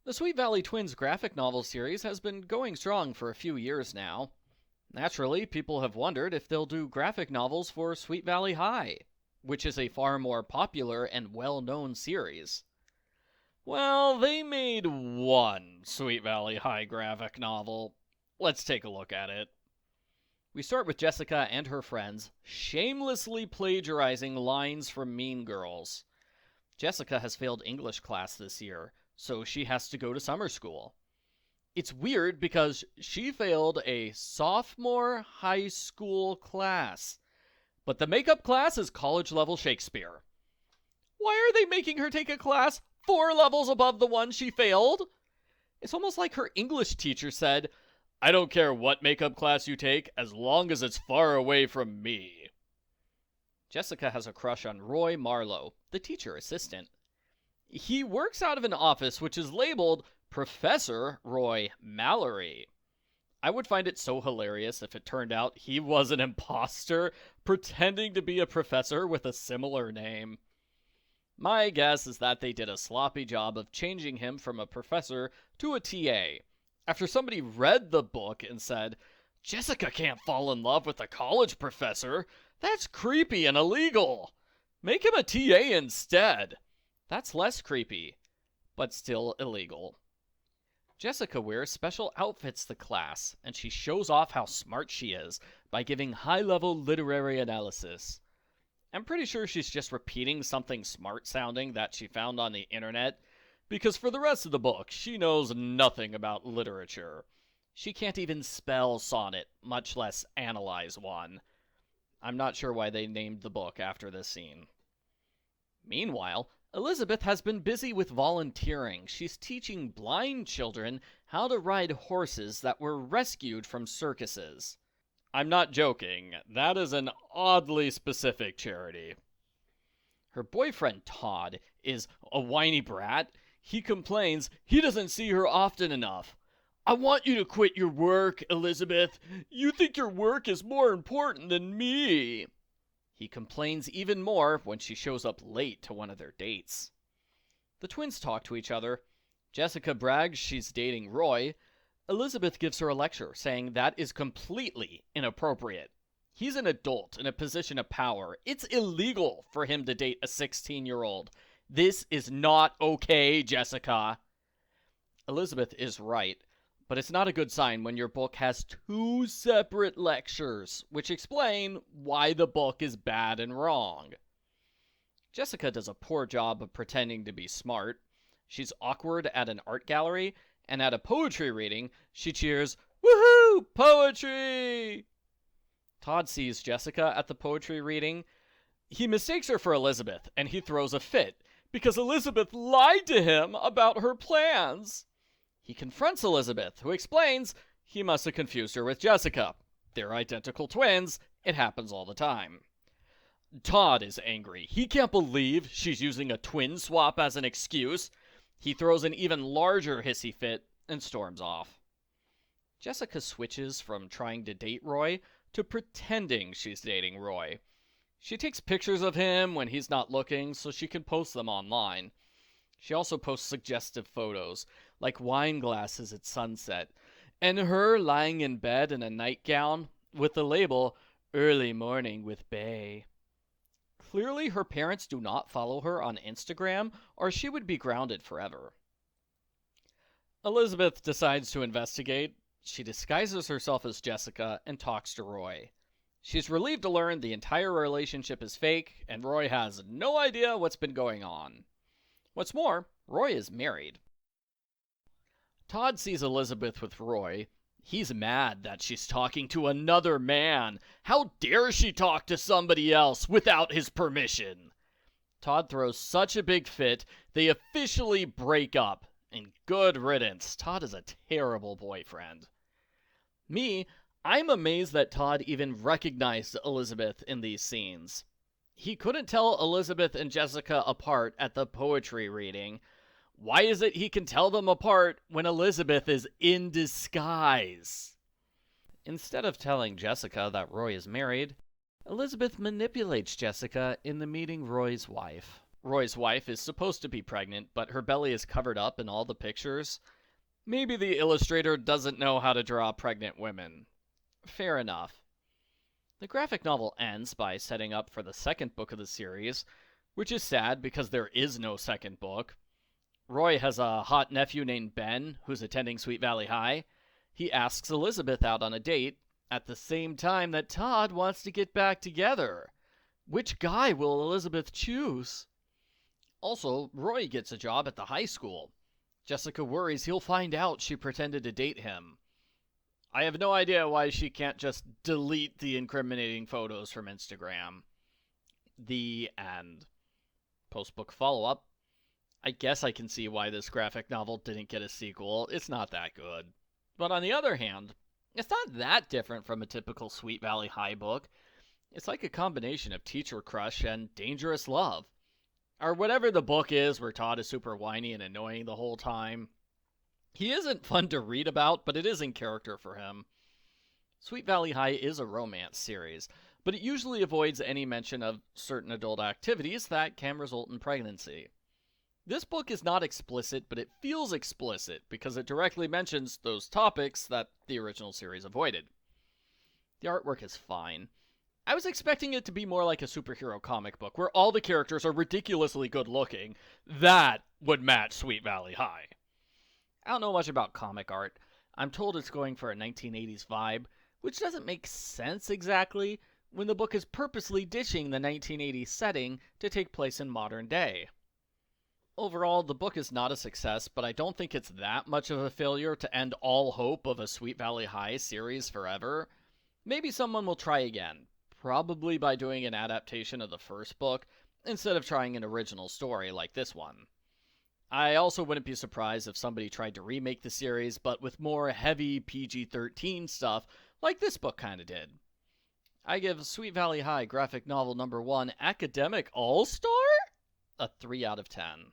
The Sweet Valley Twins graphic novel series has been going strong for a few years now. Naturally, people have wondered if they'll do graphic novels for Sweet Valley High, which is a far more popular and well known series. Well, they made one Sweet Valley High graphic novel. Let's take a look at it. We start with Jessica and her friends shamelessly plagiarizing lines from Mean Girls. Jessica has failed English class this year, so she has to go to summer school. It's weird because she failed a sophomore high school class, but the makeup class is college level Shakespeare. Why are they making her take a class 4 levels above the one she failed? It's almost like her English teacher said, "I don't care what makeup class you take as long as it's far away from me." Jessica has a crush on Roy Marlowe, the teacher assistant. He works out of an office which is labeled Professor Roy Mallory. I would find it so hilarious if it turned out he was an imposter pretending to be a professor with a similar name. My guess is that they did a sloppy job of changing him from a professor to a TA after somebody read the book and said, "Jessica can't fall in love with a college professor. That's creepy and illegal. Make him a TA instead." That's less creepy, but still illegal. Jessica wears special outfits to class, and she shows off how smart she is by giving high-level literary analysis. I'm pretty sure she's just repeating something smart-sounding that she found on the internet, because for the rest of the book, she knows nothing about literature. She can't even spell sonnet, much less analyze one. I'm not sure why they named the book after this scene. Meanwhile, Elizabeth has been busy with volunteering. She's teaching blind children how to ride horses that were rescued from circuses. I'm not joking, that is an oddly specific charity. Her boyfriend, Todd, is a whiny brat. He complains he doesn't see her often enough. "I want you to quit your work, Elizabeth. You think your work is more important than me." He complains even more when she shows up late to one of their dates. The twins talk to each other. Jessica brags she's dating Roy. Elizabeth gives her a lecture saying that is completely inappropriate. He's an adult in a position of power. It's illegal for him to date a 16-year-old. This is not okay, Jessica. Elizabeth is right, but it's not a good sign when your book has 2 separate lectures, which explain why the book is bad and wrong. Jessica does a poor job of pretending to be smart. She's awkward at an art gallery, and at a poetry reading, she cheers, "Woohoo! Poetry!" Todd sees Jessica at the poetry reading. He mistakes her for Elizabeth, and he throws a fit, because Elizabeth lied to him about her plans. He confronts Elizabeth, who explains he must have confused her with Jessica. They're identical twins. It happens all the time. Todd is angry. He can't believe she's using a twin swap as an excuse. He throws an even larger hissy fit and storms off. Jessica switches from trying to date Roy to pretending she's dating Roy. She takes pictures of him when he's not looking so she can post them online. She also posts suggestive photos, like wine glasses at sunset, and her lying in bed in a nightgown with the label, "Early Morning with Bae." Clearly, her parents do not follow her on Instagram, or she would be grounded forever. Elizabeth decides to investigate. She disguises herself as Jessica and talks to Roy. She's relieved to learn the entire relationship is fake, and Roy has no idea what's been going on. What's more, Roy is married. Todd sees Elizabeth with Roy. He's mad that she's talking to another man. How dare she talk to somebody else without his permission? Todd throws such a big fit, they officially break up. And good riddance. Todd is a terrible boyfriend. I'm amazed that Todd even recognized Elizabeth in these scenes. He couldn't tell Elizabeth and Jessica apart at the poetry reading. Why is it he can tell them apart when Elizabeth is in disguise? Instead of telling Jessica that Roy is married, Elizabeth manipulates Jessica into meeting Roy's wife. Roy's wife is supposed to be pregnant, but her belly is covered up in all the pictures. Maybe the illustrator doesn't know how to draw pregnant women. Fair enough. The graphic novel ends by setting up for the second book of the series, which is sad because there is no second book. Roy has a hot nephew named Ben who's attending Sweet Valley High. He asks Elizabeth out on a date at the same time that Todd wants to get back together. Which guy will Elizabeth choose? Also, Roy gets a job at the high school. Jessica worries he'll find out she pretended to date him. I have no idea why she can't just delete the incriminating photos from Instagram. The end. Postbook follow-up. I guess I can see why this graphic novel didn't get a sequel. It's not that good. But on the other hand, it's not that different from a typical Sweet Valley High book. It's like a combination of teacher crush and dangerous love. Or whatever the book is where Todd is super whiny and annoying the whole time. He isn't fun to read about, but it is in character for him. Sweet Valley High is a romance series, but it usually avoids any mention of certain adult activities that can result in pregnancy. This book is not explicit, but it feels explicit because it directly mentions those topics that the original series avoided. The artwork is fine. I was expecting it to be more like a superhero comic book, where all the characters are ridiculously good looking. That would match Sweet Valley High. I don't know much about comic art. I'm told it's going for a 1980s vibe, which doesn't make sense exactly when the book is purposely ditching the 1980s setting to take place in modern day. Overall, the book is not a success, but I don't think it's that much of a failure to end all hope of a Sweet Valley High series forever. Maybe someone will try again, probably by doing an adaptation of the first book, instead of trying an original story like this one. I also wouldn't be surprised if somebody tried to remake the series, but with more heavy PG-13 stuff, like this book kinda did. I give Sweet Valley High graphic novel number 1 Academic All-Star a 3 out of 10.